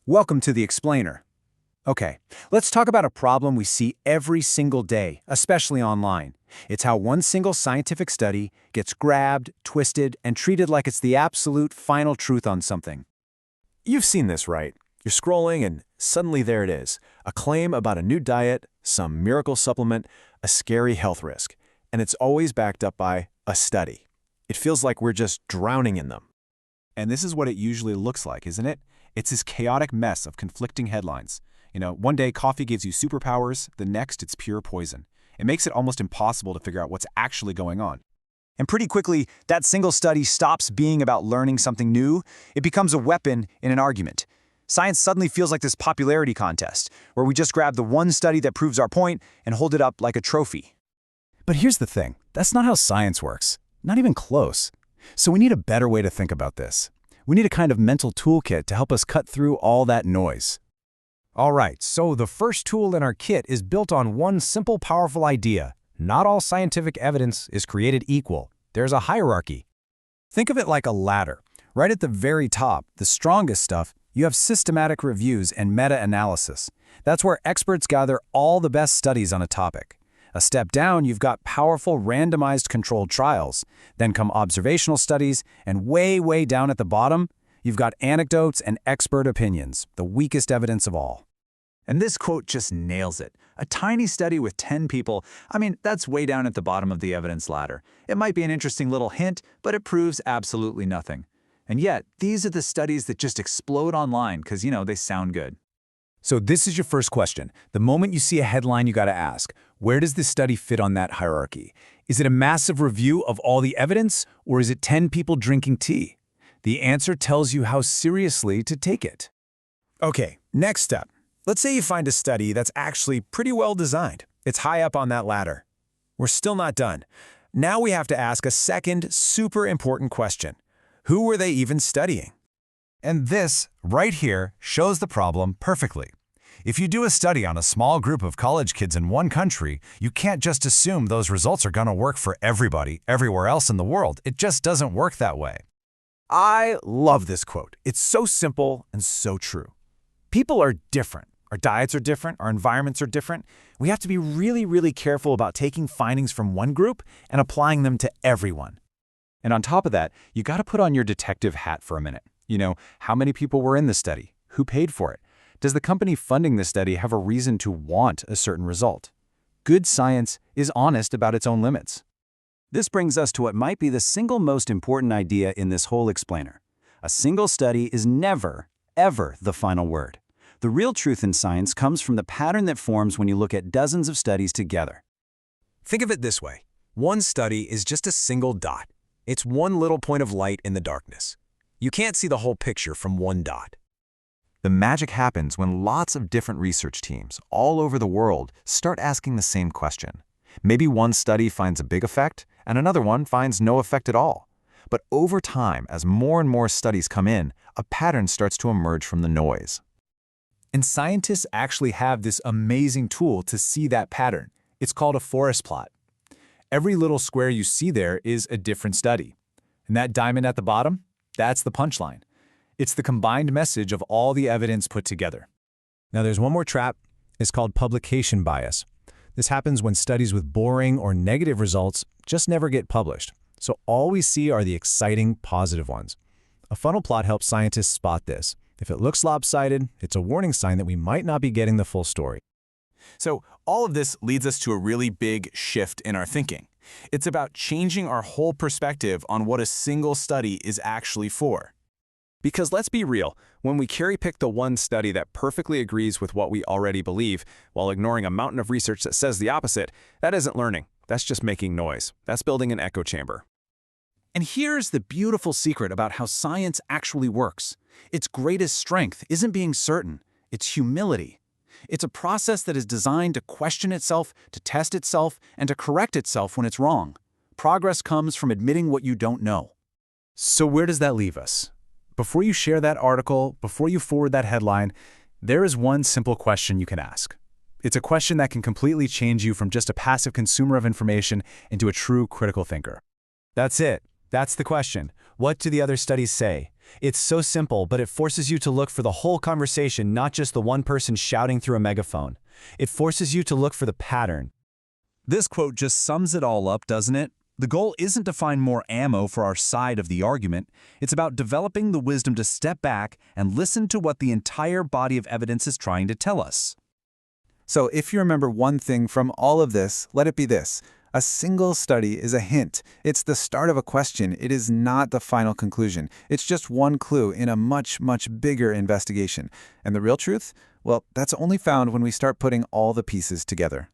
Welcome to the Explainer. Okay, let's talk about a problem we see every single day, especially online. It's how one single scientific study gets grabbed, twisted, and treated like it's the absolute final truth on something. You've seen this, right? You're scrolling and suddenly there it is. A claim about a new diet, some miracle supplement, a scary health risk. And it's always backed up by a study. It feels like we're just drowning in them. And this is what it usually looks like, isn't it? It's this chaotic mess of conflicting headlines. One day coffee gives you superpowers, the next it's pure poison. It makes it almost impossible to figure out what's actually going on. And pretty quickly, that single study stops being about learning something new. It becomes a weapon in an argument. Science suddenly feels like this popularity contest, where we just grab the one study that proves our point and hold it up like a trophy. But here's the thing. That's not how science works. Not even close. So we need a better way to think about this. We need a kind of mental toolkit to help us cut through all that noise. All right, so the first tool in our kit is built on one simple, powerful idea. Not all scientific evidence is created equal. There's a hierarchy. Think of it like a ladder. Right at the very top, the strongest stuff, you have systematic reviews and meta-analysis. That's where experts gather all the best studies on a topic. A step down, you've got powerful randomized controlled trials. Then come observational studies, and way down at the bottom, you've got anecdotes and expert opinions, the weakest evidence of all. And this quote just nails it. A tiny study with 10 people, that's way down at the bottom of the evidence ladder. It might be an interesting little hint, but it proves absolutely nothing. And yet, these are the studies that just explode online because, they sound good. So this is your first question. The moment you see a headline, you got to ask, where does this study fit on that hierarchy? Is it a massive review of all the evidence, or is it 10 people drinking tea? The answer tells you how seriously to take it. Okay, next step. Let's say you find a study that's actually pretty well designed. It's high up on that ladder. We're still not done. Now we have to ask a second super important question. Who were they even studying? And this, right here, shows the problem perfectly. If you do a study on a small group of college kids in one country, you can't just assume those results are going to work for everybody, everywhere else in the world. It just doesn't work that way. I love this quote. It's so simple and so true. People are different. Our diets are different. Our environments are different. We have to be really careful about taking findings from one group and applying them to everyone. And on top of that, you got to put on your detective hat for a minute. How many people were in the study? Who paid for it? Does the company funding the study have a reason to want a certain result? Good science is honest about its own limits. This brings us to what might be the single most important idea in this whole explainer. A single study is never, ever the final word. The real truth in science comes from the pattern that forms when you look at dozens of studies together. Think of it this way. One study is just a single dot. It's one little point of light in the darkness. You can't see the whole picture from one dot. The magic happens when lots of different research teams all over the world start asking the same question. Maybe one study finds a big effect and another one finds no effect at all. But over time, as more and more studies come in, a pattern starts to emerge from the noise. And scientists actually have this amazing tool to see that pattern. It's called a forest plot. Every little square you see there is a different study. And that diamond at the bottom, that's the punchline. It's the combined message of all the evidence put together. Now there's one more trap. It's called publication bias. This happens when studies with boring or negative results just never get published. So all we see are the exciting, positive ones. A funnel plot helps scientists spot this. If it looks lopsided, it's a warning sign that we might not be getting the full story. So all of this leads us to a really big shift in our thinking. It's about changing our whole perspective on what a single study is actually for. Because let's be real, when we cherry-pick the one study that perfectly agrees with what we already believe, while ignoring a mountain of research that says the opposite, that isn't learning. That's just making noise. That's building an echo chamber. And here's the beautiful secret about how science actually works. Its greatest strength isn't being certain, it's humility. It's a process that is designed to question itself, to test itself, and to correct itself when it's wrong. Progress comes from admitting what you don't know. So where does that leave us? Before you share that article, before you forward that headline, there is one simple question you can ask. It's a question that can completely change you from just a passive consumer of information into a true critical thinker. That's it. That's the question. What do the other studies say? It's so simple, but it forces you to look for the whole conversation, not just the one person shouting through a megaphone. It forces you to look for the pattern. This quote just sums it all up, doesn't it? The goal isn't to find more ammo for our side of the argument. It's about developing the wisdom to step back and listen to what the entire body of evidence is trying to tell us. So if you remember one thing from all of this, let it be this. A single study is a hint. It's the start of a question. It is not the final conclusion. It's just one clue in a much, much bigger investigation. And the real truth? Well, that's only found when we start putting all the pieces together.